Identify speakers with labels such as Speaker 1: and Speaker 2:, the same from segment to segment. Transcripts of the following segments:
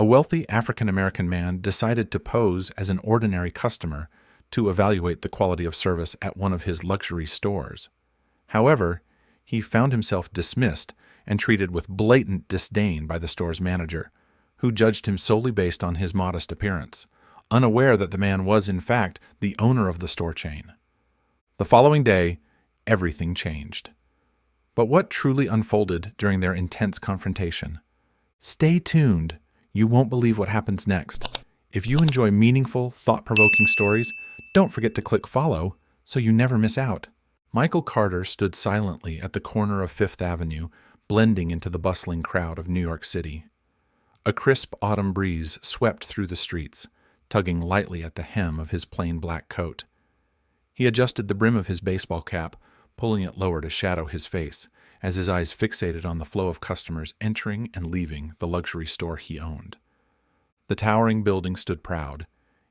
Speaker 1: A wealthy African-American man decided to pose as an ordinary customer to evaluate the quality of service at one of his luxury stores. However, he found himself dismissed and treated with blatant disdain by the store's manager, who judged him solely based on his modest appearance, unaware that the man was, in fact, the owner of the store chain. The following day, everything changed. But what truly unfolded during their intense confrontation? Stay tuned. You won't believe what happens next. If you enjoy meaningful, thought-provoking stories, don't forget to click follow so you never miss out. Michael Carter stood silently at the corner of Fifth Avenue, blending into the bustling crowd of New York City. A crisp autumn breeze swept through the streets, tugging lightly at the hem of his plain black coat. He adjusted the brim of his baseball cap, pulling it lower to shadow his face, as his eyes fixated on the flow of customers entering and leaving the luxury store he owned. The towering building stood proud,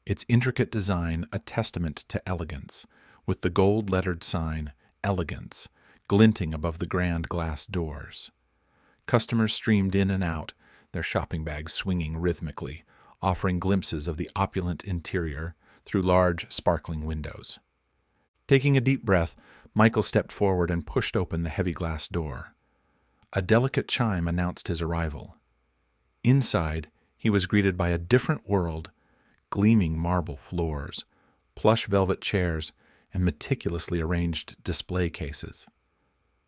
Speaker 1: its intricate design a testament to elegance, with the gold-lettered sign, Elegance, glinting above the grand glass doors. Customers streamed in and out, their shopping bags swinging rhythmically, offering glimpses of the opulent interior through large, sparkling windows. Taking a deep breath, Michael stepped forward and pushed open the heavy glass door. A delicate chime announced his arrival. Inside, he was greeted by a different world, gleaming marble floors, plush velvet chairs, and meticulously arranged display cases.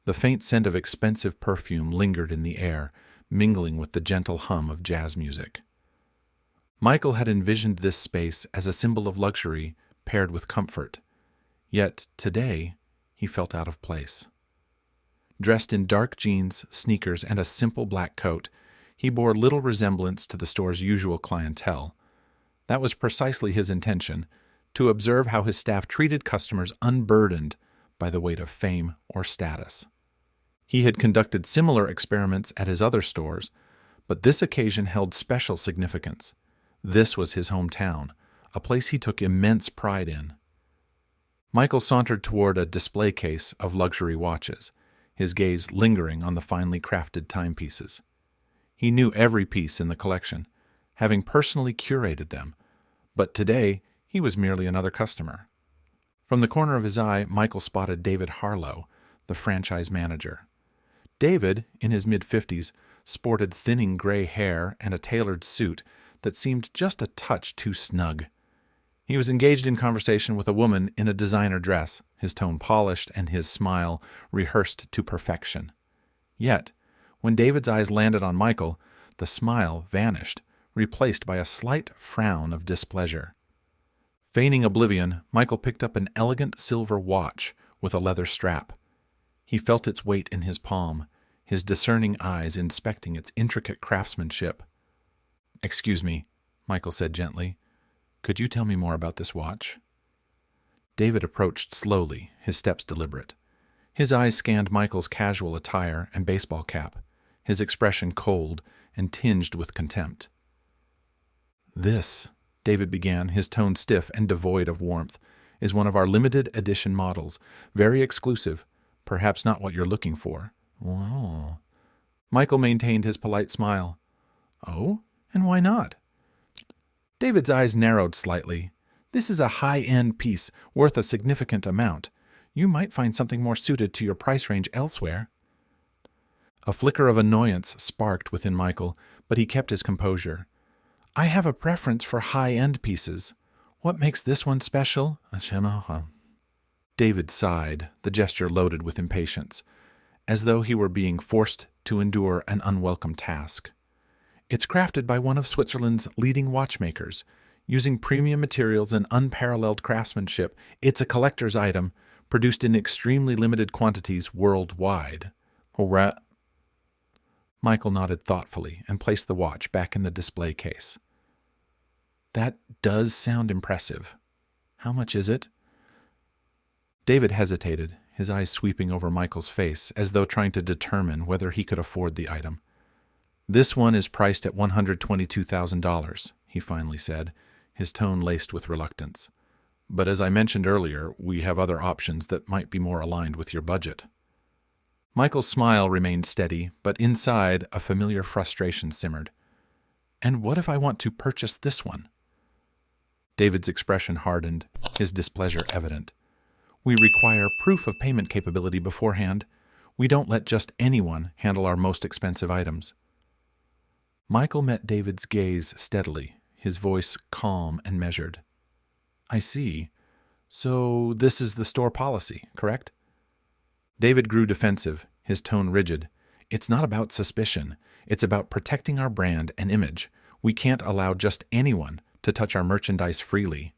Speaker 1: The faint scent of expensive perfume lingered in the air, mingling with the gentle hum of jazz music. Michael had envisioned this space as a symbol of luxury paired with comfort, yet today he felt out of place. Dressed in dark jeans, sneakers, and a simple black coat, he bore little resemblance to the store's usual clientele. That was precisely his intention, to observe how his staff treated customers unburdened by the weight of fame or status. He had conducted similar experiments at his other stores, but this occasion held special significance. This was his hometown, a place he took immense pride in. Michael sauntered toward a display case of luxury watches, his gaze lingering on the finely crafted timepieces. He knew every piece in the collection, having personally curated them, but today he was merely another customer. From the corner of his eye, Michael spotted David Harlow, the franchise manager. David, in his mid-50s, sported thinning gray hair and a tailored suit that seemed just a touch too snug. He was engaged in conversation with a woman in a designer dress, his tone polished and his smile rehearsed to perfection. Yet, when David's eyes landed on Michael, the smile vanished, replaced by a slight frown of displeasure. Feigning oblivion, Michael picked up an elegant silver watch with a leather strap. He felt its weight in his palm, his discerning eyes inspecting its intricate craftsmanship. "Excuse me," Michael said gently. "Could you tell me more about this watch?" David approached slowly, his steps deliberate. His eyes scanned Michael's casual attire and baseball cap, his expression cold and tinged with contempt. "This," David began, his tone stiff and devoid of warmth, "is one of our limited edition models, very exclusive, perhaps not what you're looking for." "Oh." Michael maintained his polite smile. "Oh? And why not?" David's eyes narrowed slightly. "This is a high-end piece, worth a significant amount. You might find something more suited to your price range elsewhere." A flicker of annoyance sparked within Michael, but he kept his composure. "I have a preference for high-end pieces. What makes this one special?" David sighed, the gesture loaded with impatience, as though he were being forced to endure an unwelcome task. "It's crafted by one of Switzerland's leading watchmakers, using premium materials and unparalleled craftsmanship. It's a collector's item, produced in extremely limited quantities worldwide." Michael nodded thoughtfully and placed the watch back in the display case. "That does sound impressive. How much is it?" David hesitated, his eyes sweeping over Michael's face as though trying to determine whether he could afford the item. "This one is priced at $122,000, he finally said, his tone laced with reluctance. "But as I mentioned earlier, we have other options that might be more aligned with your budget." Michael's smile remained steady, but inside a familiar frustration simmered. And what if I want to purchase this one? David's expression hardened, his displeasure evident. We require proof of payment capability beforehand. We don't let just anyone handle our most expensive items. Michael met David's gaze steadily, his voice calm and measured. I see. So this is the store policy, correct? David grew defensive, his tone rigid. It's not about suspicion. It's about protecting our brand and image. We can't allow just anyone to touch our merchandise freely.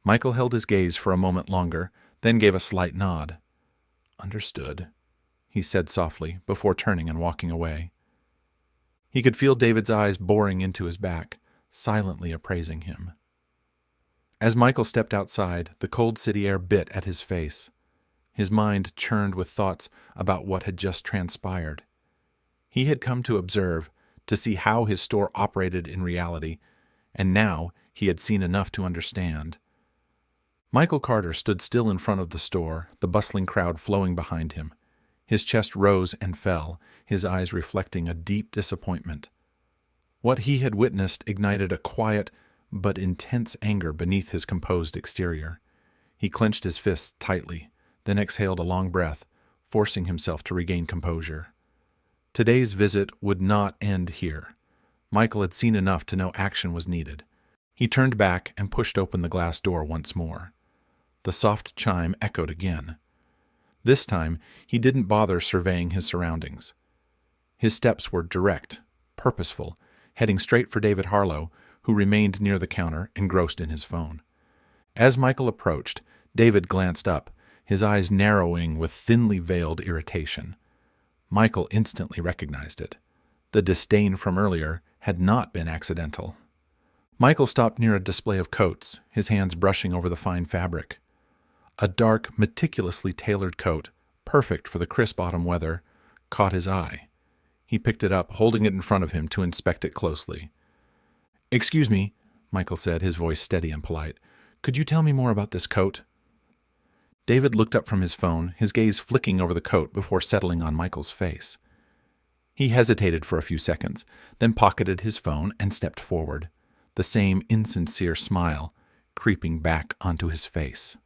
Speaker 1: Michael held his gaze for a moment longer, then gave a slight nod. Understood, he said softly, before turning and walking away. He could feel David's eyes boring into his back, silently appraising him. As Michael stepped outside, the cold city air bit at his face. His mind churned with thoughts about what had just transpired. He had come to observe, to see how his store operated in reality, and now he had seen enough to understand. Michael Carter stood still in front of the store, the bustling crowd flowing behind him. His chest rose and fell, his eyes reflecting a deep disappointment. What he had witnessed ignited a quiet but intense anger beneath his composed exterior. He clenched his fists tightly, then exhaled a long breath, forcing himself to regain composure. Today's visit would not end here. Michael had seen enough to know action was needed. He turned back and pushed open the glass door once more. The soft chime echoed again. This time, he didn't bother surveying his surroundings. His steps were direct, purposeful, heading straight for David Harlow, who remained near the counter, engrossed in his phone. As Michael approached, David glanced up, his eyes narrowing with thinly veiled irritation. Michael instantly recognized it. The disdain from earlier had not been accidental. Michael stopped near a display of coats, his hands brushing over the fine fabric. A dark, meticulously tailored coat, perfect for the crisp autumn weather, caught his eye. He picked it up, holding it in front of him to inspect it closely. "Excuse me," Michael said, his voice steady and polite. "Could you tell me more about this coat?" David looked up from his phone, his gaze flicking over the coat before settling on Michael's face. He hesitated for a few seconds, then pocketed his phone and stepped forward, the same insincere smile creeping back onto his face.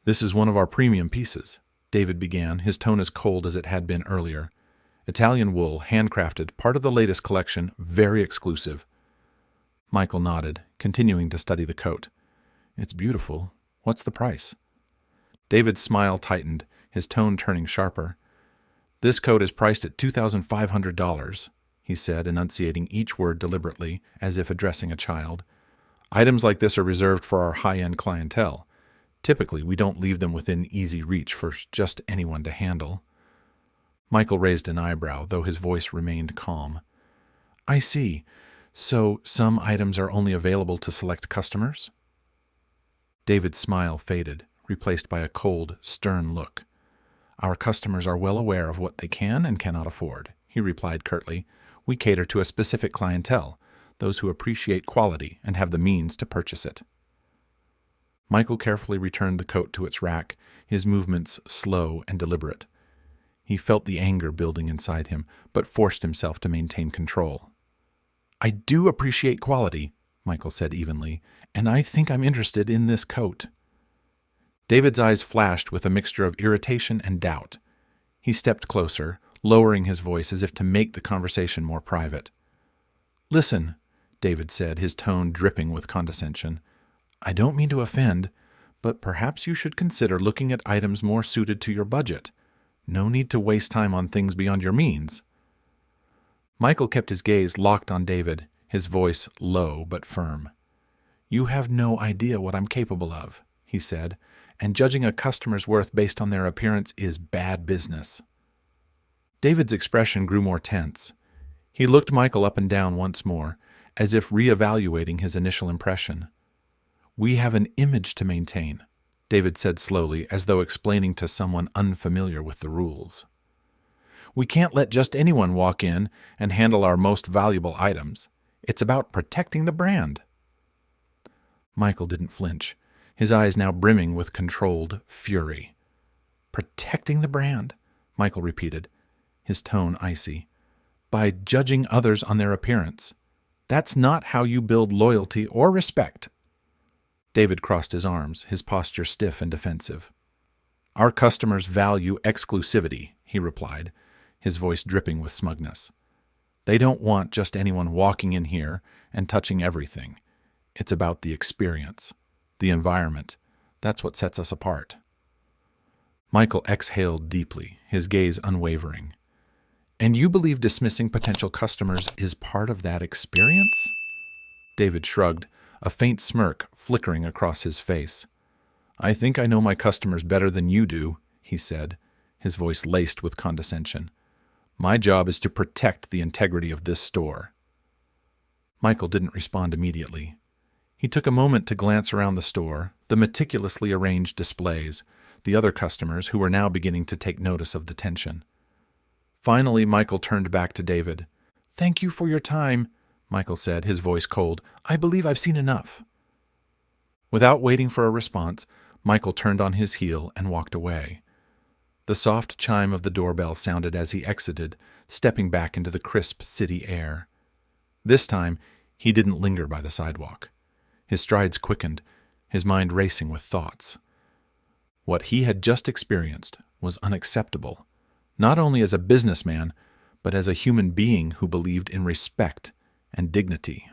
Speaker 1: "This is one of our premium pieces," David began, his tone as cold as it had been earlier. "Italian wool, handcrafted, part of the latest collection, very exclusive." Michael nodded, continuing to study the coat. "It's beautiful. What's the price?" David's smile tightened, his tone turning sharper. "This coat is priced at $2,500, he said, enunciating each word deliberately, as if addressing a child. "Items like this are reserved for our high-end clientele. Typically, we don't leave them within easy reach for just anyone to handle." Michael raised an eyebrow, though his voice remained calm. "I see. So some items are only available to select customers?" David's smile faded, replaced by a cold, stern look. "Our customers are well aware of what they can and cannot afford," he replied curtly. "We cater to a specific clientele, those who appreciate quality and have the means to purchase it." Michael carefully returned the coat to its rack, his movements slow and deliberate. He felt the anger building inside him, but forced himself to maintain control. "I do appreciate quality," Michael said evenly, "and I think I'm interested in this coat." David's eyes flashed with a mixture of irritation and doubt. He stepped closer, lowering his voice as if to make the conversation more private. "Listen," David said, his tone dripping with condescension. "I don't mean to offend, but perhaps you should consider looking at items more suited to your budget. No need to waste time on things beyond your means." Michael kept his gaze locked on David, his voice low but firm. "You have no idea what I'm capable of," he said, "and judging a customer's worth based on their appearance is bad business." David's expression grew more tense. He looked Michael up and down once more, as if reevaluating his initial impression. "We have an image to maintain," David said slowly, as though explaining to someone unfamiliar with the rules. "We can't let just anyone walk in and handle our most valuable items. It's about protecting the brand." Michael didn't flinch, his eyes now brimming with controlled fury. "Protecting the brand," Michael repeated, his tone icy. by judging others on their appearance. That's not how you build loyalty or respect." David crossed his arms, his posture stiff and defensive. "Our customers value exclusivity," he replied, his voice dripping with smugness. "They don't want just anyone walking in here and touching everything. It's about the experience, the environment. That's what sets us apart." Michael exhaled deeply, his gaze unwavering. "And you believe dismissing potential customers is part of that experience?" David shrugged, a faint smirk flickering across his face. "I think I know my customers better than you do," he said, his voice laced with condescension. "My job is to protect the integrity of this store." Michael didn't respond immediately. He took a moment to glance around the store, the meticulously arranged displays, the other customers who were now beginning to take notice of the tension. Finally, Michael turned back to David. "Thank you for your time," Michael said, his voice cold. "I believe I've seen enough." Without waiting for a response, Michael turned on his heel and walked away. The soft chime of the doorbell sounded as he exited, stepping back into the crisp city air. This time, he didn't linger by the sidewalk. His strides quickened, his mind racing with thoughts. What he had just experienced was unacceptable, not only as a businessman, but as a human being who believed in respect and dignity.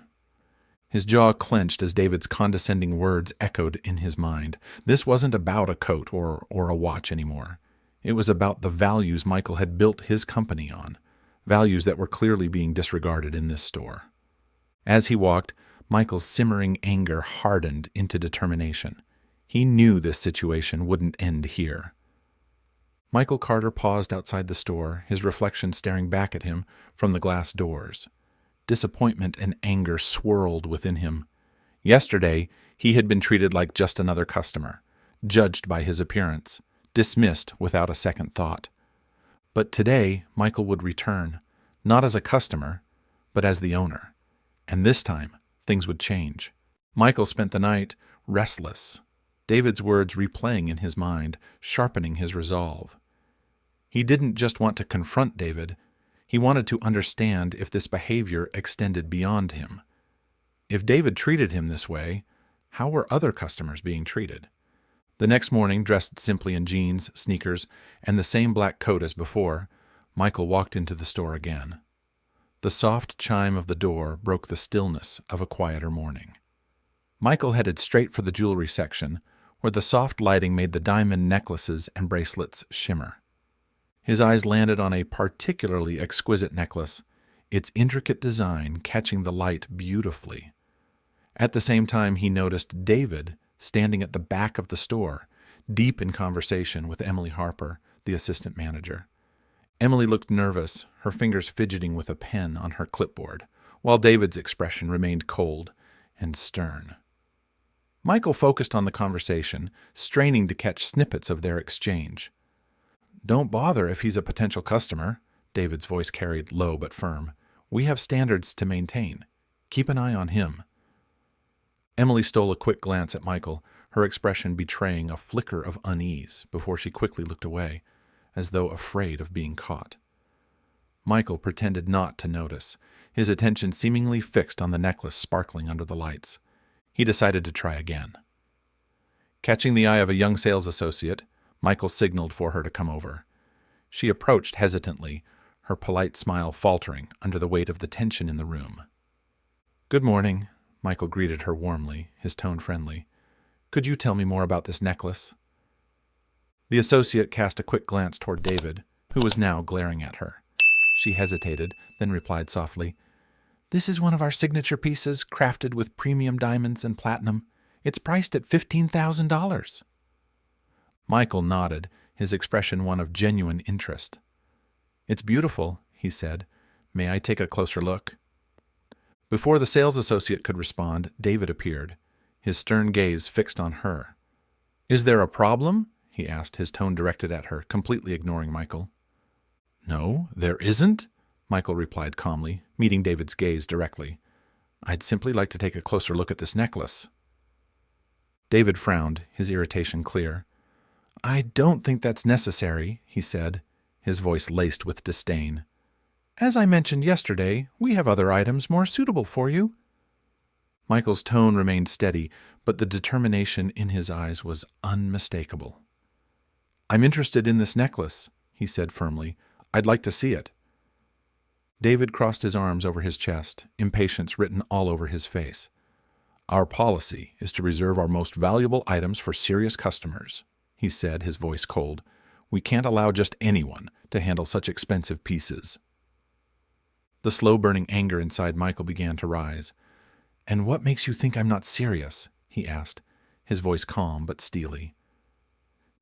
Speaker 1: His jaw clenched as David's condescending words echoed in his mind. This wasn't about a coat or a watch anymore. It was about the values Michael had built his company on, values that were clearly being disregarded in this store. As he walked, Michael's simmering anger hardened into determination. He knew this situation wouldn't end here. Michael Carter paused outside the store, his reflection staring back at him from the glass doors. Disappointment and anger swirled within him. Yesterday, he had been treated like just another customer, judged by his appearance, dismissed without a second thought. But today, Michael would return, not as a customer, but as the owner. And this time, things would change. Michael spent the night restless, David's words replaying in his mind, sharpening his resolve. He didn't just want to confront David, he wanted to understand if this behavior extended beyond him. If David treated him this way, how were other customers being treated? The next morning, dressed simply in jeans, sneakers, and the same black coat as before, Michael walked into the store again. The soft chime of the door broke the stillness of a quieter morning. Michael headed straight for the jewelry section, where the soft lighting made the diamond necklaces and bracelets shimmer. His eyes landed on a particularly exquisite necklace, its intricate design catching the light beautifully. At the same time, he noticed David standing at the back of the store, deep in conversation with Emily Harper, the assistant manager. Emily looked nervous, her fingers fidgeting with a pen on her clipboard, while David's expression remained cold and stern. Michael focused on the conversation, straining to catch snippets of their exchange. "Don't bother if he's a potential customer," David's voice carried low but firm. "We have standards to maintain. Keep an eye on him." Emily stole a quick glance at Michael, her expression betraying a flicker of unease before she quickly looked away, as though afraid of being caught. Michael pretended not to notice, his attention seemingly fixed on the necklace sparkling under the lights. He decided to try again. Catching the eye of a young sales associate, Michael signaled for her to come over. She approached hesitantly, her polite smile faltering under the weight of the tension in the room. "Good morning," Michael greeted her warmly, his tone friendly. "Could you tell me more about this necklace?" The associate cast a quick glance toward David, who was now glaring at her. She hesitated, then replied softly, "This is one of our signature pieces, crafted with premium diamonds and platinum. It's priced at $15,000. Michael nodded, his expression one of genuine interest. "It's beautiful," he said. "May I take a closer look?" Before the sales associate could respond, David appeared, his stern gaze fixed on her. "Is there a problem?" he asked, his tone directed at her, completely ignoring Michael. "No, there isn't," Michael replied calmly, meeting David's gaze directly. "I'd simply like to take a closer look at this necklace." David frowned, his irritation clear. "I don't think that's necessary," he said, his voice laced with disdain. As I mentioned yesterday, we have other items more suitable for you. Michael's tone remained steady, but the determination in his eyes was unmistakable. I'm interested in this necklace, he said firmly. I'd like to see it. David crossed his arms over his chest, impatience written all over his face. Our policy is to reserve our most valuable items for serious customers, he said, his voice cold. We can't allow just anyone to handle such expensive pieces. The slow-burning anger inside Michael began to rise. And what makes you think I'm not serious? He asked, his voice calm but steely.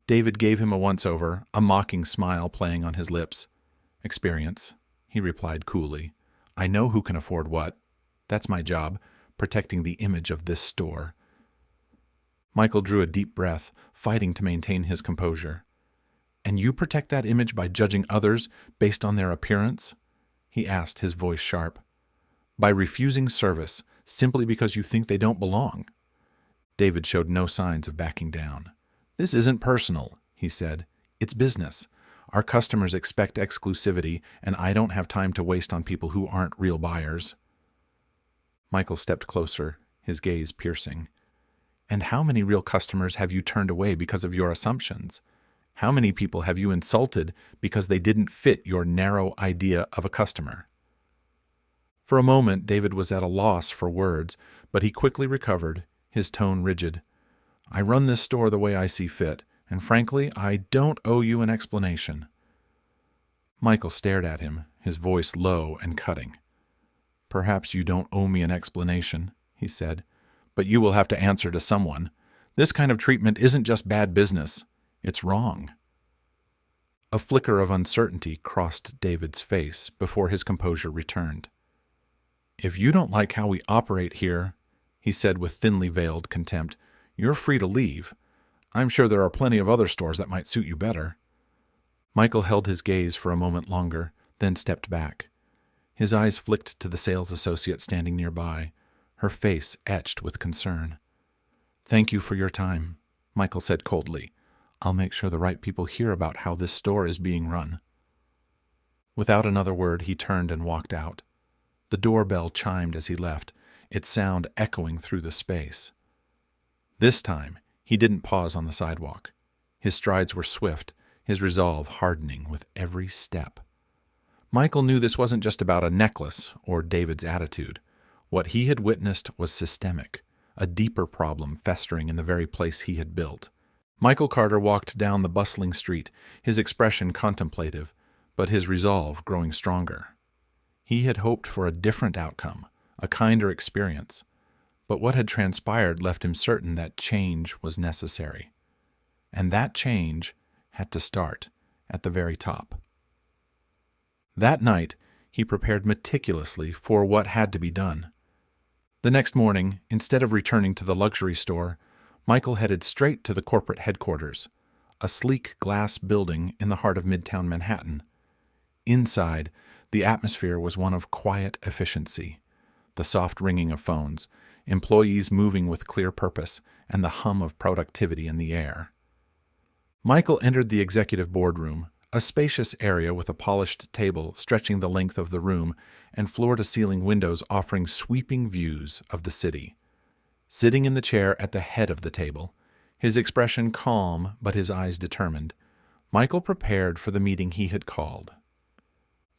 Speaker 1: David gave him a once-over, a mocking smile playing on his lips. Experience, he replied coolly. I know who can afford what. That's my job, protecting the image of this store. Michael drew a deep breath, fighting to maintain his composure. And you protect that image by judging others based on their appearance? He asked, his voice sharp. By refusing service simply because you think they don't belong. David showed no signs of backing down. This isn't personal, he said. It's business. Our customers expect exclusivity, and I don't have time to waste on people who aren't real buyers. Michael stepped closer, his gaze piercing. And how many real customers have you turned away because of your assumptions? How many people have you insulted because they didn't fit your narrow idea of a customer? For a moment, David was at a loss for words, but he quickly recovered, his tone rigid. I run this store the way I see fit, and frankly, I don't owe you an explanation. Michael stared at him, his voice low and cutting. Perhaps you don't owe me an explanation, he said, but you will have to answer to someone. This kind of treatment isn't just bad business. It's wrong. A flicker of uncertainty crossed David's face before his composure returned. If you don't like how we operate here, he said with thinly veiled contempt, you're free to leave. I'm sure there are plenty of other stores that might suit you better. Michael held his gaze for a moment longer, then stepped back. His eyes flicked to the sales associate standing nearby, her face etched with concern. Thank you for your time, Michael said coldly. I'll make sure the right people hear about how this store is being run. Without another word, he turned and walked out. The doorbell chimed as he left, its sound echoing through the space. This time, he didn't pause on the sidewalk. His strides were swift, his resolve hardening with every step. Michael knew this wasn't just about a necklace or David's attitude. What he had witnessed was systemic, a deeper problem festering in the very place he had built. Michael Carter walked down the bustling street, his expression contemplative, but his resolve growing stronger. He had hoped for a different outcome, a kinder experience, but what had transpired left him certain that change was necessary. And that change had to start at the very top. That night, he prepared meticulously for what had to be done. The next morning, instead of returning to the luxury store, Michael headed straight to the corporate headquarters, a sleek glass building in the heart of Midtown Manhattan. Inside, the atmosphere was one of quiet efficiency, the soft ringing of phones, employees moving with clear purpose, and the hum of productivity in the air. Michael entered the executive boardroom, a spacious area with a polished table stretching the length of the room and floor-to-ceiling windows offering sweeping views of the city. Sitting in the chair at the head of the table, his expression calm but his eyes determined, Michael prepared for the meeting he had called.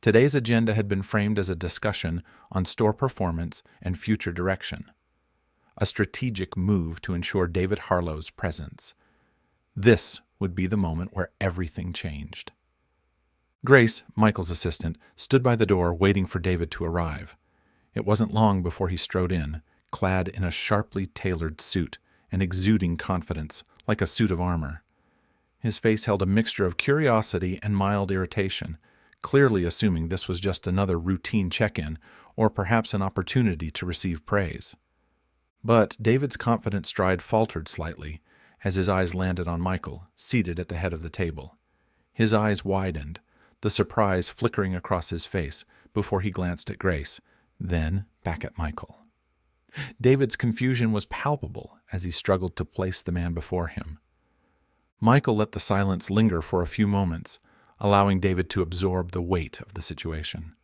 Speaker 1: Today's agenda had been framed as a discussion on store performance and future direction, a strategic move to ensure David Harlow's presence. This would be the moment where everything changed. Grace, Michael's assistant, stood by the door waiting for David to arrive. It wasn't long before he strode in, clad in a sharply tailored suit and exuding confidence like a suit of armor. His face held a mixture of curiosity and mild irritation, clearly assuming this was just another routine check-in or perhaps an opportunity to receive praise. But David's confident stride faltered slightly as his eyes landed on Michael, seated at the head of the table. His eyes widened, the surprise flickering across his face before he glanced at Grace, then back at Michael. David's confusion was palpable as he struggled to place the man before him. Michael let the silence linger for a few moments, allowing David to absorb the weight of the situation.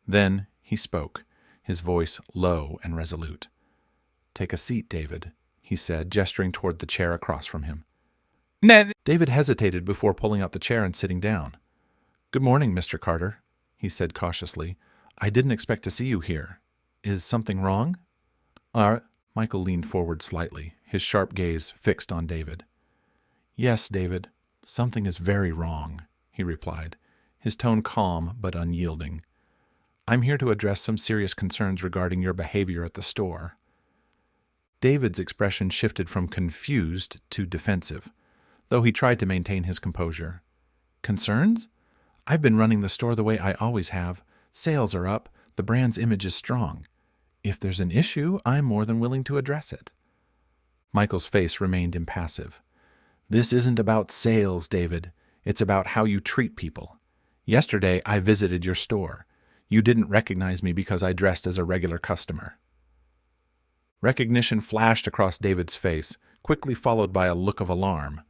Speaker 1: Then he spoke, his voice low and resolute. "Take a seat, David," he said, gesturing toward the chair across from him. "Ned!" David hesitated before pulling out the chair and sitting down. "Good morning, Mr. Carter," he said cautiously. "I didn't expect to see you here. Is something wrong?" Michael leaned forward slightly, his sharp gaze fixed on David. "Yes, David, something is very wrong," he replied, his tone calm but unyielding. "I'm here to address some serious concerns regarding your behavior at the store." David's expression shifted from confused to defensive, though he tried to maintain his composure. "Concerns? I've been running the store the way I always have. Sales are up. The brand's image is strong. If there's an issue, I'm more than willing to address it." Michael's face remained impassive. "This isn't about sales, David. It's about how you treat people. Yesterday, I visited your store. You didn't recognize me because I dressed as a regular customer." Recognition flashed across David's face, quickly followed by a look of alarm.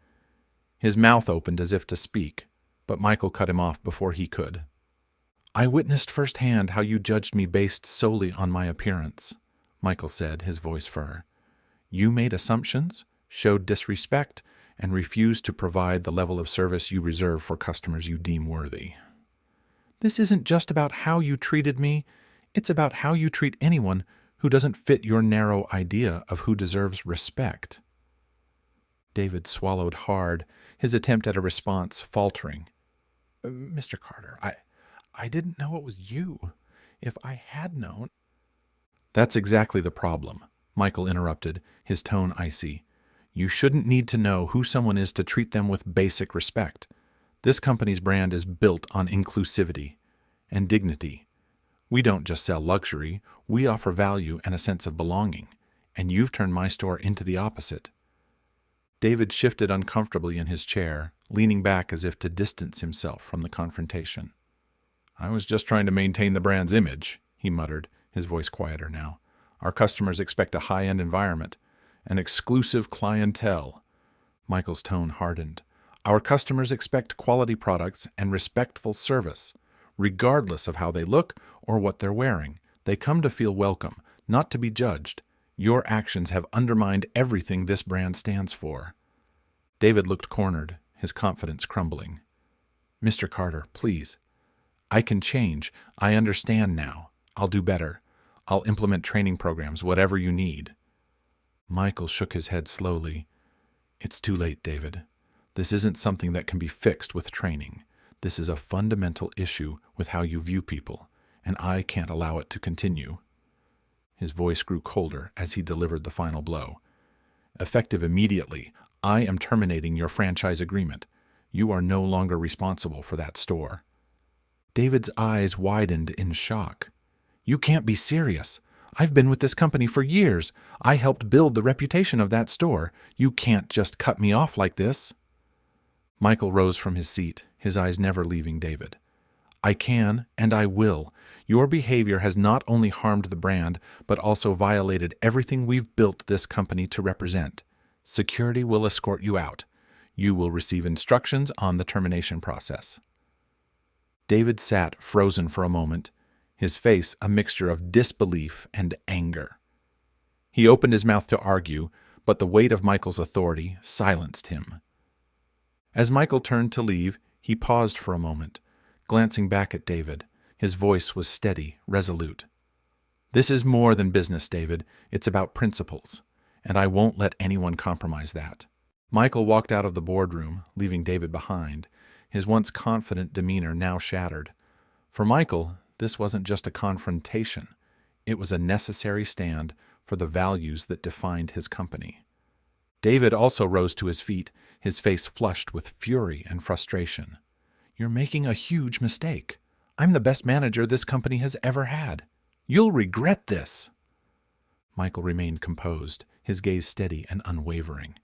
Speaker 1: His mouth opened as if to speak, but Michael cut him off before he could. "I witnessed firsthand how you judged me based solely on my appearance," Michael said, his voice firm. "You made assumptions, showed disrespect, and refused to provide the level of service you reserve for customers you deem worthy. This isn't just about how you treated me, it's about how you treat anyone who doesn't fit your narrow idea of who deserves respect." David swallowed hard, his attempt at a response faltering. "Mr. Carter, I didn't know it was you. If I had known—" "That's exactly the problem," Michael interrupted, his tone icy. "You shouldn't need to know who someone is to treat them with basic respect. This company's brand is built on inclusivity and dignity. We don't just sell luxury, we offer value and a sense of belonging, and you've turned my store into the opposite." David shifted uncomfortably in his chair, leaning back as if to distance himself from the confrontation. "I was just trying to maintain the brand's image," he muttered, his voice quieter now. "Our customers expect a high-end environment, an exclusive clientele." Michael's tone hardened. "Our customers expect quality products and respectful service. Regardless of how they look or what they're wearing, they come to feel welcome, not to be judged. Your actions have undermined everything this brand stands for." David looked cornered, his confidence crumbling. "Mr. Carter, please. I can change. I understand now. I'll do better. I'll implement training programs, whatever you need." Michael shook his head slowly. "It's too late, David. This isn't something that can be fixed with training. This is a fundamental issue with how you view people, and I can't allow it to continue." His voice grew colder as he delivered the final blow. "Effective immediately, I am terminating your franchise agreement. You are no longer responsible for that store." David's eyes widened in shock. "You can't be serious. I've been with this company for years. I helped build the reputation of that store. You can't just cut me off like this." Michael rose from his seat, his eyes never leaving David. "I can, and I will. Your behavior has not only harmed the brand, but also violated everything we've built this company to represent. Security will escort you out. You will receive instructions on the termination process." David sat frozen for a moment, his face a mixture of disbelief and anger. He opened his mouth to argue, but the weight of Michael's authority silenced him. As Michael turned to leave, he paused for a moment, glancing back at David. His voice was steady, resolute. "This is more than business, David. It's about principles, and I won't let anyone compromise that." Michael walked out of the boardroom, leaving David behind, his once confident demeanor now shattered. For Michael, this wasn't just a confrontation. It was a necessary stand for the values that defined his company. David also rose to his feet, his face flushed with fury and frustration. "You're making a huge mistake. I'm the best manager this company has ever had. You'll regret this." Michael remained composed, his gaze steady and unwavering.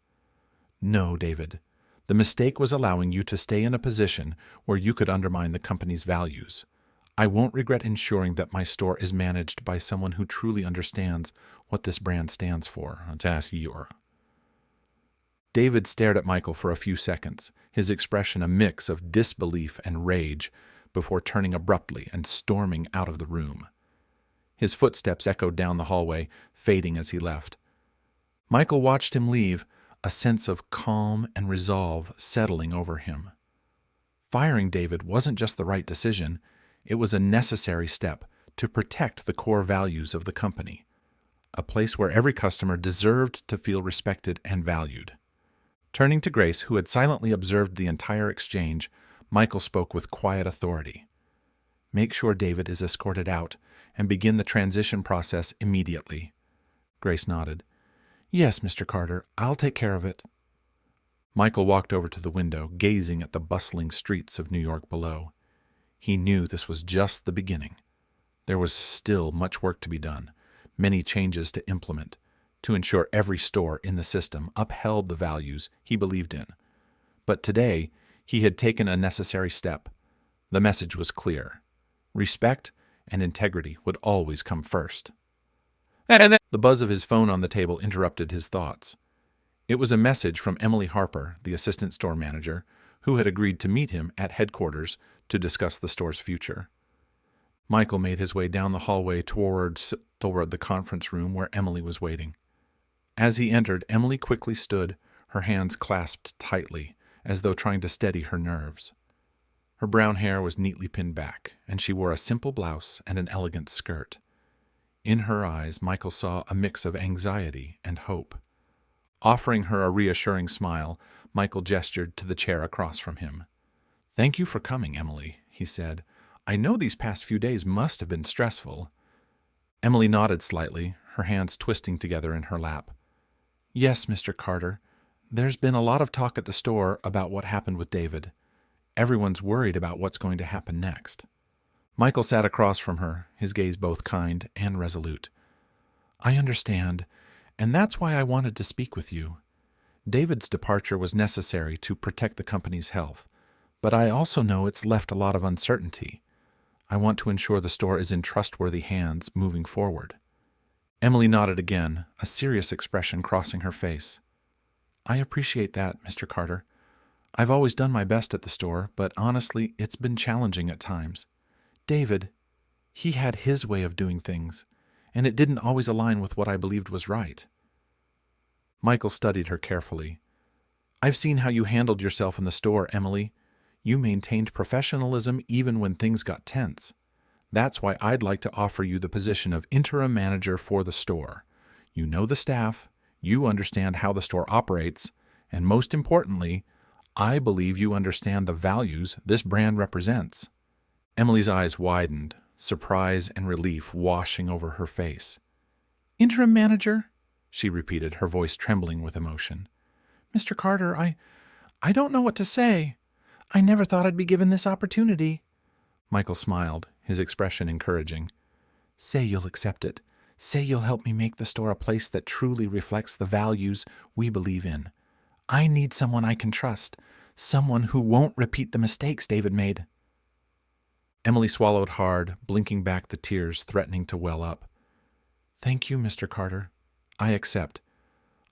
Speaker 1: "No, David. The mistake was allowing you to stay in a position where you could undermine the company's values. I won't regret ensuring that my store is managed by someone who truly understands what this brand stands for." David stared at Michael for a few seconds, his expression a mix of disbelief and rage, before turning abruptly and storming out of the room. His footsteps echoed down the hallway, fading as he left. Michael watched him leave, a sense of calm and resolve settling over him. Firing David wasn't just the right decision, it was a necessary step to protect the core values of the company, a place where every customer deserved to feel respected and valued. Turning to Grace, who had silently observed the entire exchange, Michael spoke with quiet authority. "Make sure David is escorted out and begin the transition process immediately." Grace nodded. "Yes, Mr. Carter, I'll take care of it." Michael walked over to the window, gazing at the bustling streets of New York below. He knew this was just the beginning. There was still much work to be done, many changes to implement, to ensure every store in the system upheld the values he believed in. But today, he had taken a necessary step. The message was clear. Respect and integrity would always come first. And then the buzz of his phone on the table interrupted his thoughts. It was a message from Emily Harper, the assistant store manager, who had agreed to meet him at headquarters to discuss the store's future. Michael made his way down the hallway toward the conference room where Emily was waiting. As he entered, Emily quickly stood, her hands clasped tightly, as though trying to steady her nerves. Her brown hair was neatly pinned back, and she wore a simple blouse and an elegant skirt. In her eyes, Michael saw a mix of anxiety and hope. Offering her a reassuring smile, Michael gestured to the chair across from him. "Thank you for coming, Emily," he said. "I know these past few days must have been stressful." Emily nodded slightly, her hands twisting together in her lap. "Yes, Mr. Carter. There's been a lot of talk at the store about what happened with David. Everyone's worried about what's going to happen next." Michael sat across from her, his gaze both kind and resolute. "I understand, and that's why I wanted to speak with you. David's departure was necessary to protect the company's health, but I also know it's left a lot of uncertainty. I want to ensure the store is in trustworthy hands moving forward." Emily nodded again, a serious expression crossing her face. "I appreciate that, Mr. Carter. I've always done my best at the store, but honestly, it's been challenging at times. David, he had his way of doing things, and it didn't always align with what I believed was right." Michael studied her carefully. "I've seen how you handled yourself in the store, Emily. You maintained professionalism even when things got tense. That's why I'd like to offer you the position of interim manager for the store. You know the staff, you understand how the store operates, and most importantly, I believe you understand the values this brand represents." Emily's eyes widened, surprise and relief washing over her face. "Interim manager?" she repeated, her voice trembling with emotion. "Mr. Carter, I don't know what to say. I never thought I'd be given this opportunity." Michael smiled, his expression encouraging. "Say you'll accept it. Say you'll help me make the store a place that truly reflects the values we believe in. I need someone I can trust, someone who won't repeat the mistakes David made." Emily swallowed hard, blinking back the tears threatening to well up. "Thank you, Mr. Carter. I accept.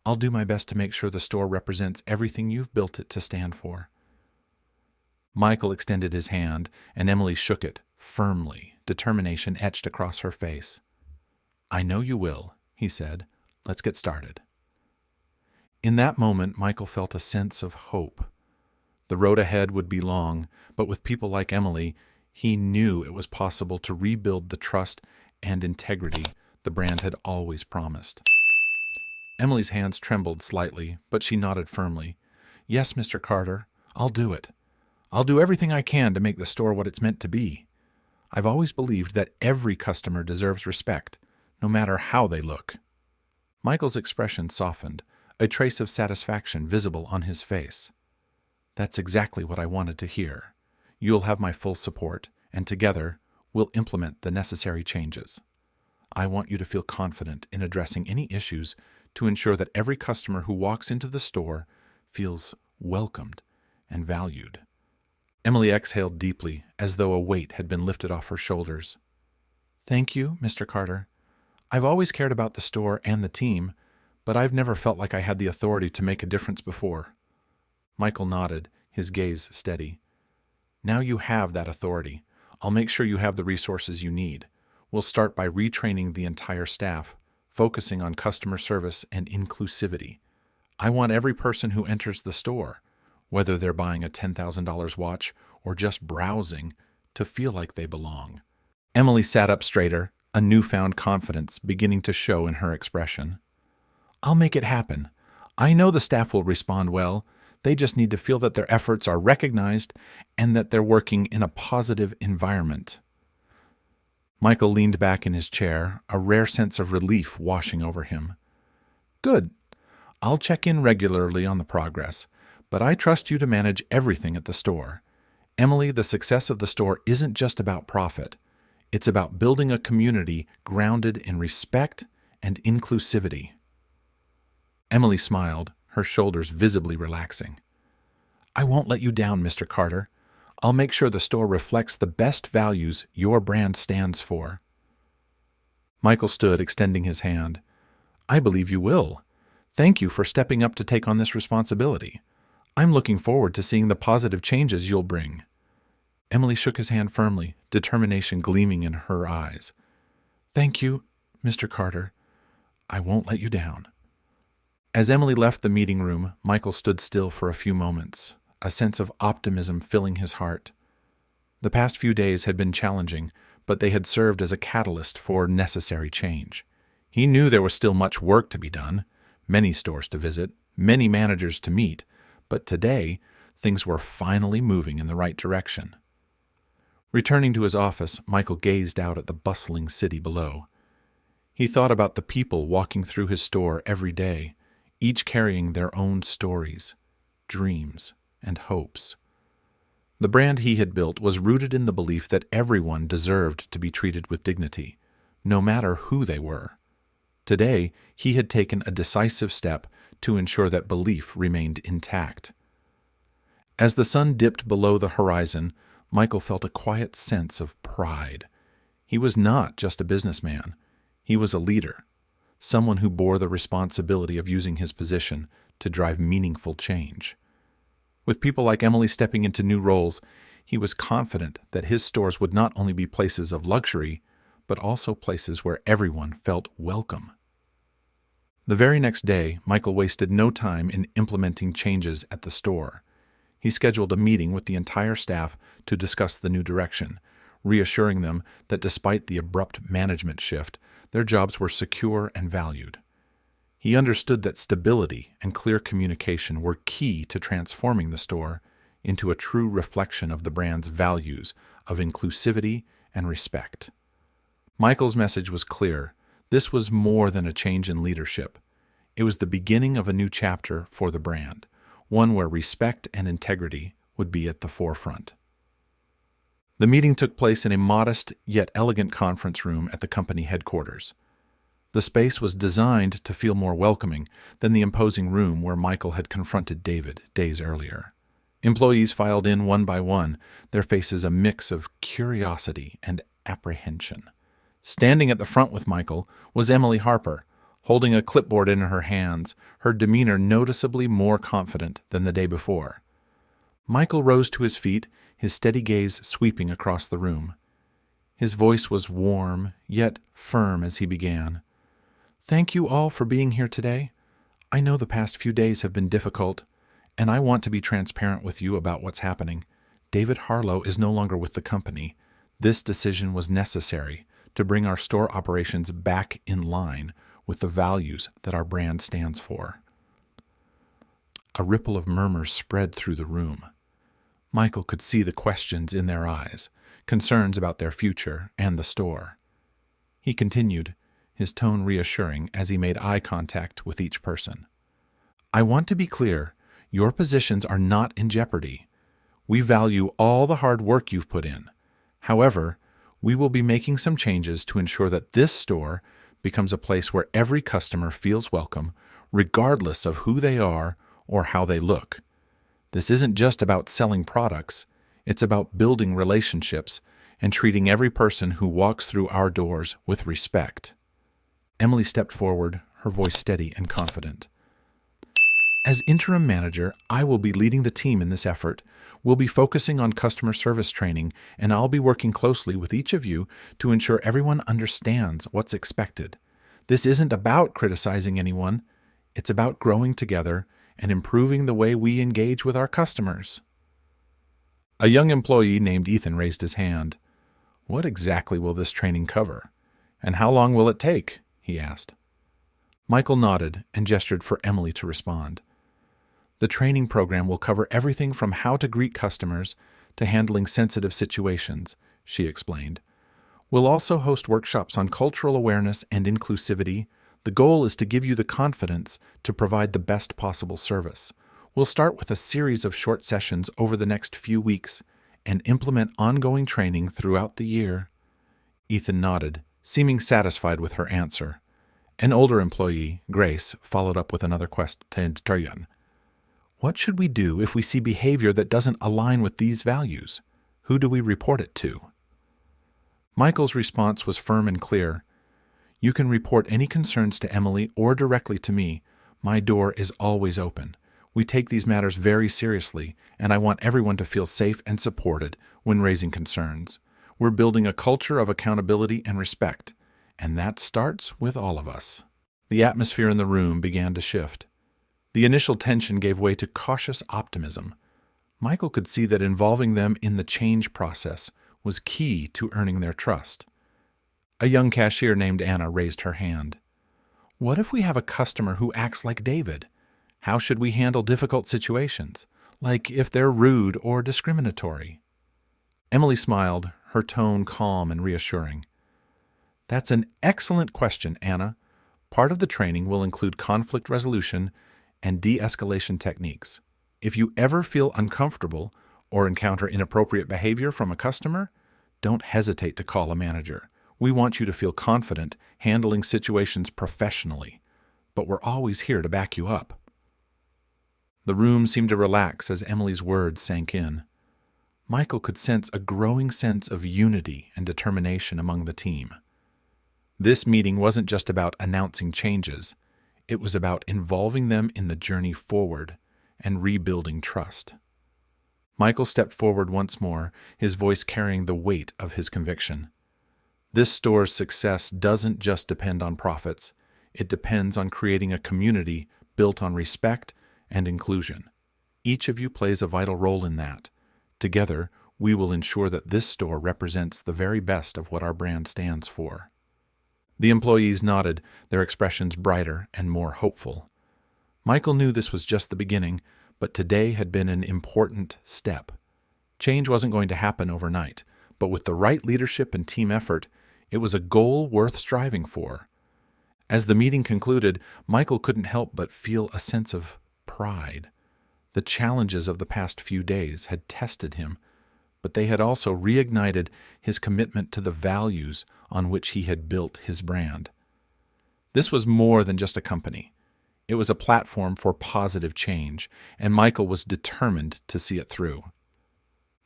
Speaker 1: I'll do my best to make sure the store represents everything you've built it to stand for." Michael extended his hand, and Emily shook it, firmly, determination etched across her face. "I know you will," he said. "Let's get started." In that moment, Michael felt a sense of hope. The road ahead would be long, but with people like Emily, he knew it was possible to rebuild the trust and integrity the brand had always promised. Emily's hands trembled slightly, but she nodded firmly. "Yes, Mr. Carter, I'll do it. I'll do everything I can to make the store what it's meant to be. I've always believed that every customer deserves respect, no matter how they look." Michael's expression softened, a trace of satisfaction visible on his face. "That's exactly what I wanted to hear. You'll have my full support, and together, we'll implement the necessary changes. I want you to feel confident in addressing any issues to ensure that every customer who walks into the store feels welcomed and valued." Emily exhaled deeply, as though a weight had been lifted off her shoulders. "Thank you, Mr. Carter. I've always cared about the store and the team, but I've never felt like I had the authority to make a difference before." Michael nodded, his gaze steady. "Now you have that authority. I'll make sure you have the resources you need. We'll start by retraining the entire staff, focusing on customer service and inclusivity. I want every person who enters the store, whether they're buying a $10,000 watch or just browsing, to feel like they belong. Emily sat up straighter, a newfound confidence beginning to show in her expression. I'll make it happen. I know the staff will respond well. They just need to feel that their efforts are recognized and that they're working in a positive environment. Michael leaned back in his chair, a rare sense of relief washing over him. Good. I'll check in regularly on the progress, but I trust you to manage everything at the store. Emily, the success of the store isn't just about profit. It's about building a community grounded in respect and inclusivity. Emily smiled, her shoulders visibly relaxing. I won't let you down, Mr. Carter. I'll make sure the store reflects the best values your brand stands for. Michael stood, extending his hand. I believe you will. Thank you for stepping up to take on this responsibility. I'm looking forward to seeing the positive changes you'll bring. Emily shook his hand firmly, determination gleaming in her eyes. Thank you, Mr. Carter. I won't let you down. As Emily left the meeting room, Michael stood still for a few moments, a sense of optimism filling his heart. The past few days had been challenging, but they had served as a catalyst for necessary change. He knew there was still much work to be done, many stores to visit, many managers to meet, but today, things were finally moving in the right direction. Returning to his office, Michael gazed out at the bustling city below. He thought about the people walking through his store every day, each carrying their own stories, dreams, and hopes. The brand he had built was rooted in the belief that everyone deserved to be treated with dignity, no matter who they were. Today, he had taken a decisive step to ensure that belief remained intact. As the sun dipped below the horizon, Michael felt a quiet sense of pride. He was not just a businessman. He was a leader, someone who bore the responsibility of using his position to drive meaningful change. With people like Emily stepping into new roles, he was confident that his stores would not only be places of luxury, but also places where everyone felt welcome. The very next day, Michael wasted no time in implementing changes at the store. He scheduled a meeting with the entire staff to discuss the new direction, reassuring them that despite the abrupt management shift, their jobs were secure and valued. He understood that stability and clear communication were key to transforming the store into a true reflection of the brand's values of inclusivity and respect. Michael's message was clear. This was more than a change in leadership. It was the beginning of a new chapter for the brand, one where respect and integrity would be at the forefront. The meeting took place in a modest yet elegant conference room at the company headquarters. The space was designed to feel more welcoming than the imposing room where Michael had confronted David days earlier. Employees filed in one by one, their faces a mix of curiosity and apprehension. Standing at the front with Michael was Emily Harper, holding a clipboard in her hands, her demeanor noticeably more confident than the day before. Michael rose to his feet, his steady gaze sweeping across the room. His voice was warm, yet firm as he began. Thank you all for being here today. I know the past few days have been difficult, and I want to be transparent with you about what's happening. David Harlow is no longer with the company. This decision was necessary to bring our store operations back in line with the values that our brand stands for. A ripple of murmurs spread through the room. Michael could see the questions in their eyes, concerns about their future and the store. He continued, his tone reassuring as he made eye contact with each person. I want to be clear, your positions are not in jeopardy. We value all the hard work you've put in. However, we will be making some changes to ensure that this store becomes a place where every customer feels welcome, regardless of who they are or how they look. This isn't just about selling products, it's about building relationships and treating every person who walks through our doors with respect. Emily stepped forward, her voice steady and confident. As interim manager, I will be leading the team in this effort. We'll be focusing on customer service training, and I'll be working closely with each of you to ensure everyone understands what's expected. This isn't about criticizing anyone. It's about growing together and improving the way we engage with our customers. A young employee named Ethan raised his hand. "What exactly will this training cover? And how long will it take?" he asked. Michael nodded and gestured for Emily to respond. "The training program will cover everything from how to greet customers to handling sensitive situations," she explained. "We'll also host workshops on cultural awareness and inclusivity. The goal is to give you the confidence to provide the best possible service. We'll start with a series of short sessions over the next few weeks and implement ongoing training throughout the year." Ethan nodded, seeming satisfied with her answer. An older employee, Grace, followed up with another question. "What should we do if we see behavior that doesn't align with these values? Who do we report it to?" Michael's response was firm and clear. "You can report any concerns to Emily or directly to me. My door is always open. We take these matters very seriously, and I want everyone to feel safe and supported when raising concerns. We're building a culture of accountability and respect, and that starts with all of us." The atmosphere in the room began to shift. The initial tension gave way to cautious optimism. Michael could see that involving them in the change process was key to earning their trust. A young cashier named Anna raised her hand. "What if we have a customer who acts like David? How should we handle difficult situations, like if they're rude or discriminatory?" Emily smiled, her tone calm and reassuring. "That's an excellent question, Anna. Part of the training will include conflict resolution and de-escalation techniques. If you ever feel uncomfortable or encounter inappropriate behavior from a customer, don't hesitate to call a manager. We want you to feel confident handling situations professionally, but we're always here to back you up." The room seemed to relax as Emily's words sank in. Michael could sense a growing sense of unity and determination among the team. This meeting wasn't just about announcing changes. It was about involving them in the journey forward and rebuilding trust. Michael stepped forward once more, his voice carrying the weight of his conviction. This store's success doesn't just depend on profits. It depends on creating a community built on respect and inclusion. Each of you plays a vital role in that. Together, we will ensure that this store represents the very best of what our brand stands for. The employees nodded, their expressions brighter and more hopeful. Michael knew this was just the beginning, but today had been an important step. Change wasn't going to happen overnight, but with the right leadership and team effort, it was a goal worth striving for. As the meeting concluded, Michael couldn't help but feel a sense of pride. The challenges of the past few days had tested him, but they had also reignited his commitment to the values on which he had built his brand. This was more than just a company. It was a platform for positive change, and Michael was determined to see it through.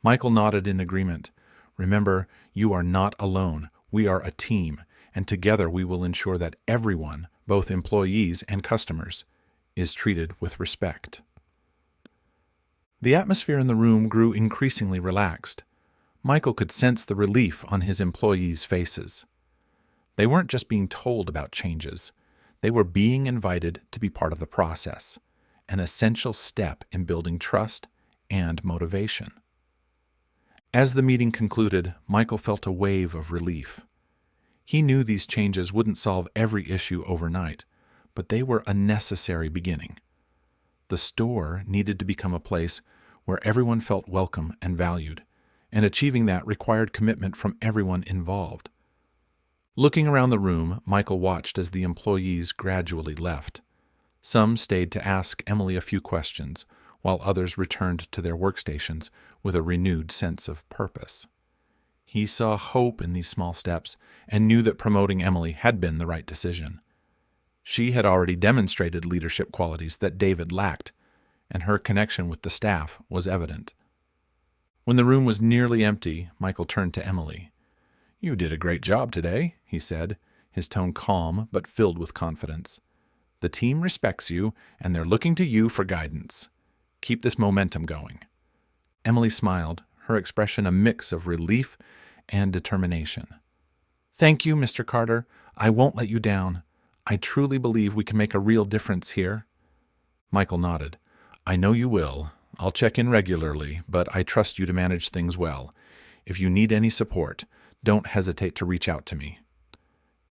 Speaker 1: Michael nodded in agreement. "Remember, you are not alone. We are a team, and together we will ensure that everyone, both employees and customers, is treated with respect." The atmosphere in the room grew increasingly relaxed. Michael could sense the relief on his employees' faces. They weren't just being told about changes. They were being invited to be part of the process, an essential step in building trust and motivation. As the meeting concluded, Michael felt a wave of relief. He knew these changes wouldn't solve every issue overnight, but they were a necessary beginning. The store needed to become a place where everyone felt welcome and valued, and achieving that required commitment from everyone involved. Looking around the room, Michael watched as the employees gradually left. Some stayed to ask Emily a few questions, while others returned to their workstations with a renewed sense of purpose. He saw hope in these small steps and knew that promoting Emily had been the right decision. She had already demonstrated leadership qualities that David lacked, and her connection with the staff was evident. When the room was nearly empty, Michael turned to Emily. "You did a great job today," he said, his tone calm but filled with confidence. The team respects you, and they're looking to you for guidance. Keep this momentum going." Emily smiled, her expression a mix of relief and determination. "Thank you, Mr. Carter. I won't let you down. I truly believe we can make a real difference here." Michael nodded. "I know you will. I'll check in regularly, but I trust you to manage things well. If you need any support, don't hesitate to reach out to me."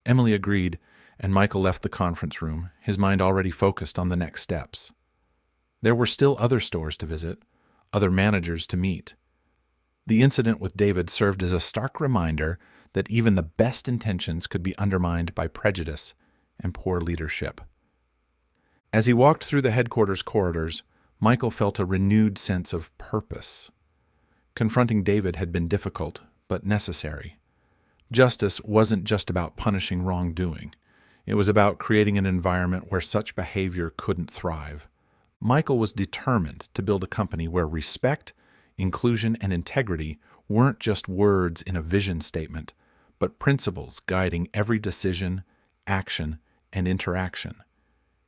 Speaker 1: Emily agreed, and Michael left the conference room, his mind already focused on the next steps. There were still other stores to visit, other managers to meet. The incident with David served as a stark reminder that even the best intentions could be undermined by prejudice and poor leadership. As he walked through the headquarters corridors, Michael felt a renewed sense of purpose. Confronting David had been difficult, but necessary. Justice wasn't just about punishing wrongdoing. It was about creating an environment where such behavior couldn't thrive. Michael was determined to build a company where respect, inclusion, and integrity weren't just words in a vision statement, but principles guiding every decision, action, and interaction.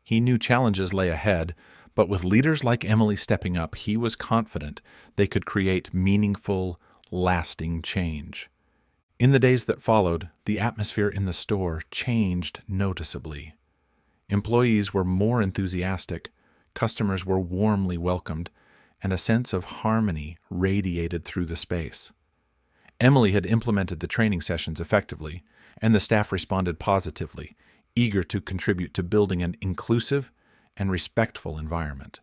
Speaker 1: He knew challenges lay ahead, but with leaders like Emily stepping up, he was confident they could create meaningful, lasting change. In the days that followed, the atmosphere in the store changed noticeably. Employees were more enthusiastic, customers were warmly welcomed, and a sense of harmony radiated through the space. Emily had implemented the training sessions effectively, and the staff responded positively, eager to contribute to building an inclusive and respectful environment.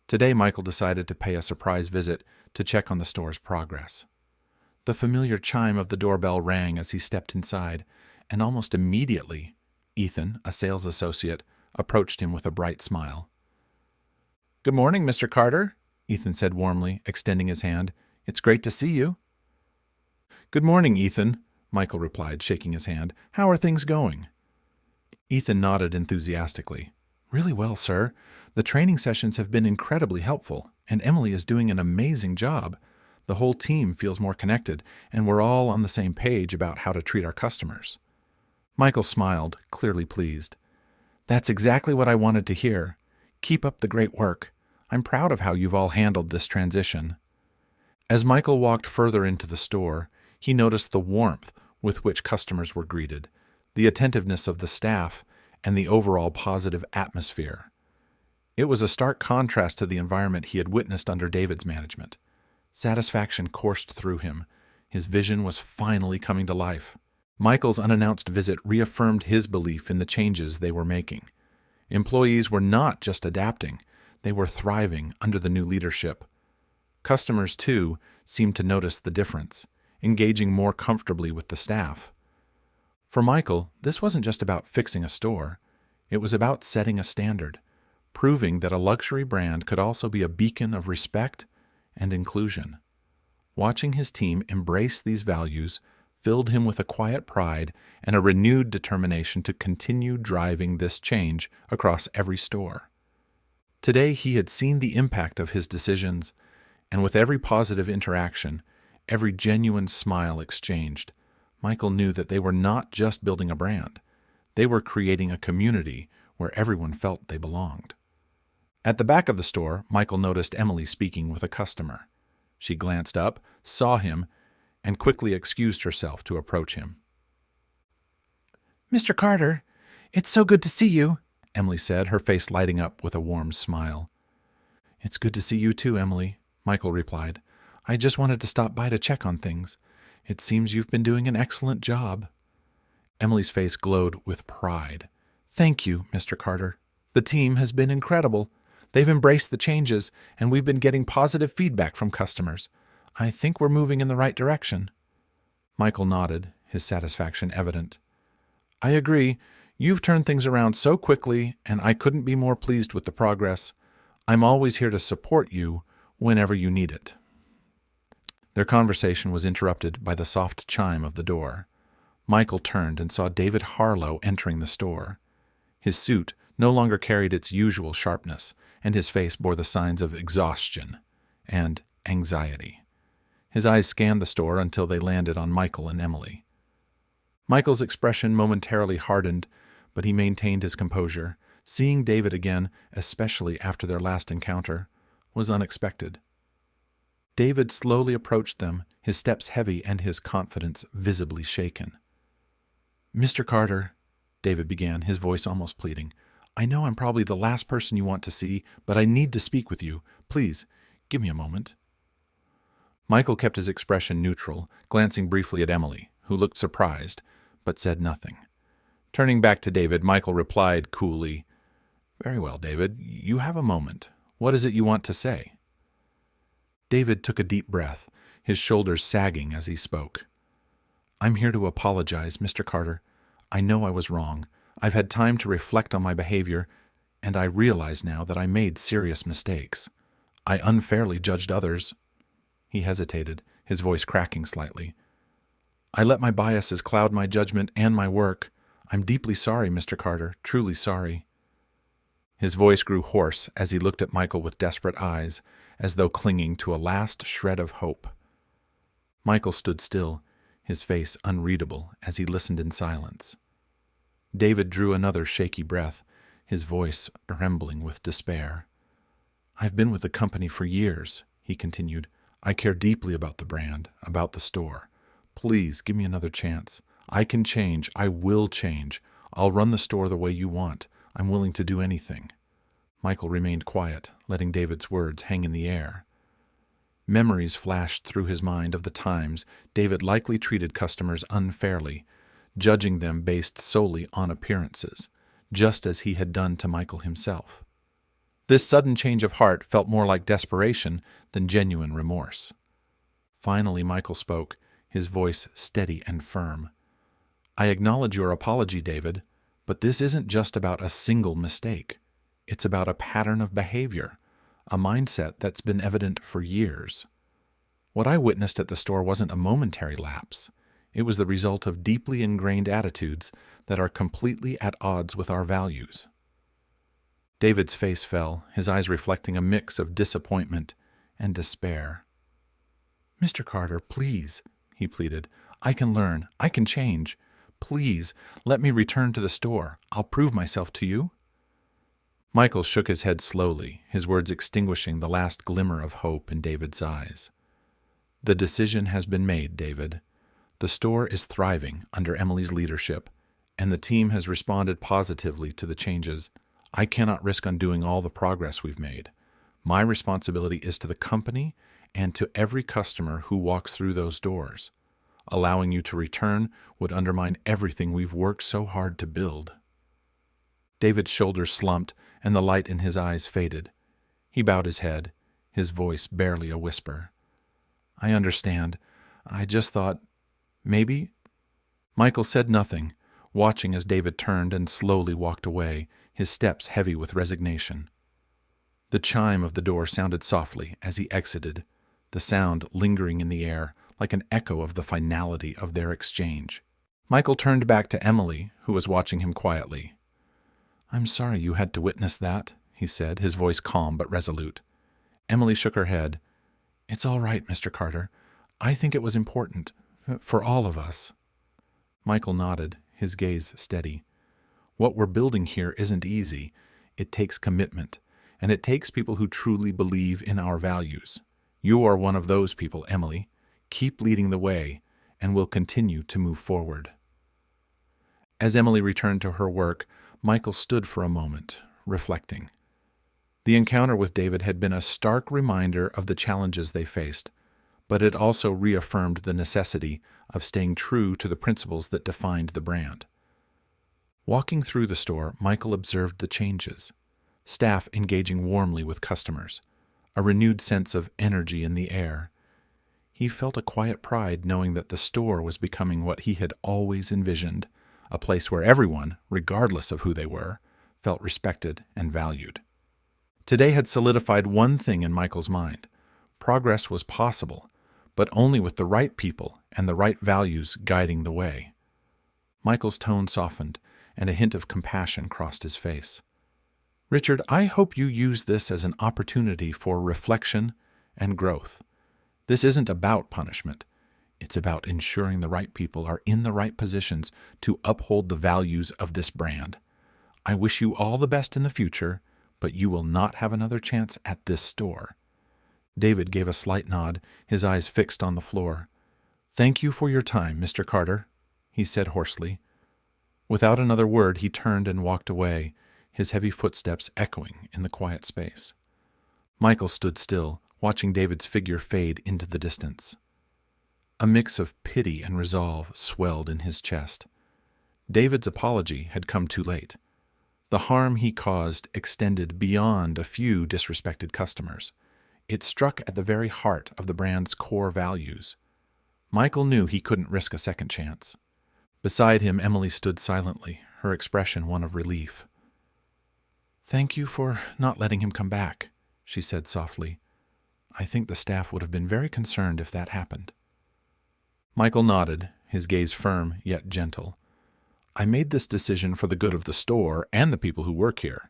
Speaker 1: Today, Michael decided to pay a surprise visit to check on the store's progress. The familiar chime of the doorbell rang as he stepped inside, and almost immediately, Ethan, a sales associate, approached him with a bright smile. "Good morning, Mr. Carter," Ethan said warmly, extending his hand. "It's great to see you." "Good morning, Ethan," Michael replied, shaking his hand. "How are things going?" Ethan nodded enthusiastically. "Really well, sir. The training sessions have been incredibly helpful, and Emily is doing an amazing job. The whole team feels more connected, and we're all on the same page about how to treat our customers." Michael smiled, clearly pleased. "That's exactly what I wanted to hear. Keep up the great work. I'm proud of how you've all handled this transition." As Michael walked further into the store, he noticed the warmth with which customers were greeted, the attentiveness of the staff, and the overall positive atmosphere. It was a stark contrast to the environment he had witnessed under David's management. Satisfaction coursed through him. His vision was finally coming to life. Michael's unannounced visit reaffirmed his belief in the changes they were making. Employees were not just adapting, they were thriving under the new leadership. Customers, too, seemed to notice the difference, engaging more comfortably with the staff. For Michael, this wasn't just about fixing a store. It was about setting a standard, proving that a luxury brand could also be a beacon of respect and inclusion. Watching his team embrace these values filled him with a quiet pride and a renewed determination to continue driving this change across every store. Today he had seen the impact of his decisions, and with every positive interaction, every genuine smile exchanged, Michael knew that they were not just building a brand. They were creating a community where everyone felt they belonged. At the back of the store, Michael noticed Emily speaking with a customer. She glanced up, saw him, and quickly excused herself to approach him. "Mr. Carter, it's so good to see you," Emily said, her face lighting up with a warm smile. "It's good to see you too, Emily," Michael replied. "I just wanted to stop by to check on things. It seems you've been doing an excellent job." Emily's face glowed with pride. "Thank you, Mr. Carter. The team has been incredible. They've embraced the changes, and we've been getting positive feedback from customers. I think we're moving in the right direction." Michael nodded, his satisfaction evident. "I agree. You've turned things around so quickly, and I couldn't be more pleased with the progress. I'm always here to support you whenever you need it." Their conversation was interrupted by the soft chime of the door. Michael turned and saw David Harlow entering the store. His suit no longer carried its usual sharpness, and his face bore the signs of exhaustion and anxiety. His eyes scanned the store until they landed on Michael and Emily. Michael's expression momentarily hardened, but he maintained his composure, Seeing David again, especially after their last encounter, was unexpected. David slowly approached them, his steps heavy and his confidence visibly shaken. "Mr. Carter," David began, his voice almost pleading, "I know I'm probably the last person you want to see, but I need to speak with you. Please, give me a moment." Michael kept his expression neutral, glancing briefly at Emily, who looked surprised, but said nothing. Turning back to David, Michael replied coolly, "Very well, David, you have a moment. What is it you want to say?" David took a deep breath, his shoulders sagging as he spoke. "I'm here to apologize, Mr. Carter. I know I was wrong. I've had time to reflect on my behavior, and I realize now that I made serious mistakes. I unfairly judged others." He hesitated, his voice cracking slightly. "I let my biases cloud my judgment and my work. I'm deeply sorry, Mr. Carter, truly sorry." His voice grew hoarse as he looked at Michael with desperate eyes, as though clinging to a last shred of hope. Michael stood still, his face unreadable as he listened in silence. David drew another shaky breath, his voice trembling with despair. "I've been with the company for years," he continued. "I care deeply about the brand, about the store. Please give me another chance. I can change. I will change. I'll run the store the way you want. I'm willing to do anything." Michael remained quiet, letting David's words hang in the air. Memories flashed through his mind of the times David likely treated customers unfairly, judging them based solely on appearances, just as he had done to Michael himself. This sudden change of heart felt more like desperation than genuine remorse. Finally, Michael spoke, his voice steady and firm. "I acknowledge your apology, David, but this isn't just about a single mistake. It's about a pattern of behavior, a mindset that's been evident for years. What I witnessed at the store wasn't a momentary lapse. It was the result of deeply ingrained attitudes that are completely at odds with our values." David's face fell, his eyes reflecting a mix of disappointment and despair. "Mr. Carter, please," he pleaded. "I can learn. I can change. Please, let me return to the store. I'll prove myself to you." Michael shook his head slowly, his words extinguishing the last glimmer of hope in David's eyes. "The decision has been made, David. The store is thriving under Emily's leadership, and the team has responded positively to the changes. I cannot risk undoing all the progress we've made. My responsibility is to the company and to every customer who walks through those doors. Allowing you to return would undermine everything we've worked so hard to build." David's shoulders slumped, and the light in his eyes faded. He bowed his head, his voice barely a whisper. "I understand. I just thought, maybe—" Michael said nothing, watching as David turned and slowly walked away, his steps heavy with resignation. The chime of the door sounded softly as he exited, the sound lingering in the air like an echo of the finality of their exchange. Michael turned back to Emily, who was watching him quietly. "I'm sorry you had to witness that," he said, his voice calm but resolute. Emily shook her head. "It's all right, Mr. Carter. I think it was important, for all of us." Michael nodded, his gaze steady. "What we're building here isn't easy. It takes commitment, and it takes people who truly believe in our values. You are one of those people, Emily. Keep leading the way, and we'll continue to move forward." As Emily returned to her work, Michael stood for a moment, reflecting. The encounter with David had been a stark reminder of the challenges they faced, but it also reaffirmed the necessity of staying true to the principles that defined the brand. Walking through the store, Michael observed the changes. Staff engaging warmly with customers, a renewed sense of energy in the air. He felt a quiet pride knowing that the store was becoming what he had always envisioned, a place where everyone, regardless of who they were, felt respected and valued. Today had solidified one thing in Michael's mind. Progress was possible, but only with the right people and the right values guiding the way. Michael's tone softened, and a hint of compassion crossed his face. "Richard, I hope you use this as an opportunity for reflection and growth. This isn't about punishment. It's about ensuring the right people are in the right positions to uphold the values of this brand. I wish you all the best in the future, but you will not have another chance at this store." David gave a slight nod, his eyes fixed on the floor. "Thank you for your time, Mr. Carter," he said hoarsely. Without another word, he turned and walked away, his heavy footsteps echoing in the quiet space. Michael stood still, watching David's figure fade into the distance. A mix of pity and resolve swelled in his chest. David's apology had come too late. The harm he caused extended beyond a few disrespected customers. It struck at the very heart of the brand's core values. Michael knew he couldn't risk a second chance. Beside him, Emily stood silently, her expression one of relief. "Thank you for not letting him come back," she said softly. "I think the staff would have been very concerned if that happened." Michael nodded, his gaze firm yet gentle. "I made this decision for the good of the store and the people who work here.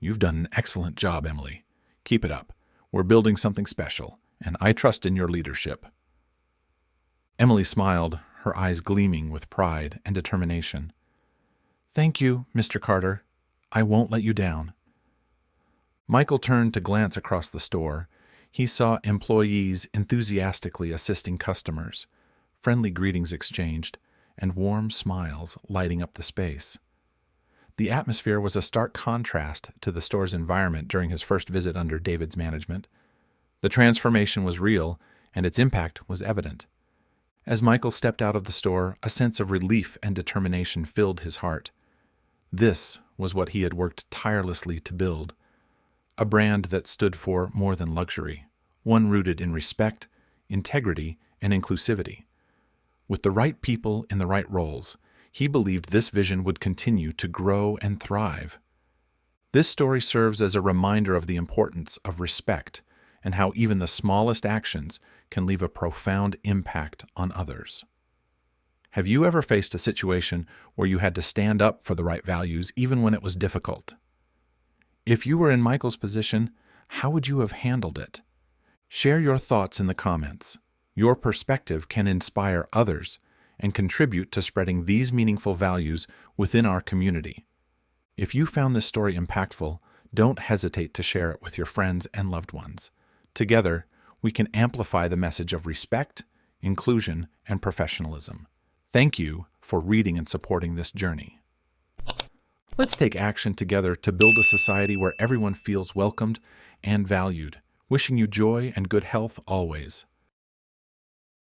Speaker 1: You've done an excellent job, Emily. Keep it up. We're building something special, and I trust in your leadership." Emily smiled, her eyes gleaming with pride and determination. "Thank you, Mr. Carter. I won't let you down." Michael turned to glance across the store. He saw employees enthusiastically assisting customers, friendly greetings exchanged, and warm smiles lighting up the space. The atmosphere was a stark contrast to the store's environment during his first visit under David's management. The transformation was real, and its impact was evident. As Michael stepped out of the store, a sense of relief and determination filled his heart. This was what he had worked tirelessly to build, a brand that stood for more than luxury, one rooted in respect, integrity, and inclusivity. With the right people in the right roles, he believed this vision would continue to grow and thrive. This story serves as a reminder of the importance of respect and how even the smallest actions can leave a profound impact on others. Have you ever faced a situation where you had to stand up for the right values even when it was difficult? If you were in Michael's position, how would you have handled it? Share your thoughts in the comments. Your perspective can inspire others and contribute to spreading these meaningful values within our community. If you found this story impactful, don't hesitate to share it with your friends and loved ones. Together, we can amplify the message of respect, inclusion, and professionalism. Thank you for reading and supporting this journey. Let's take action together to build a society where everyone feels welcomed and valued. Wishing you joy and good health always.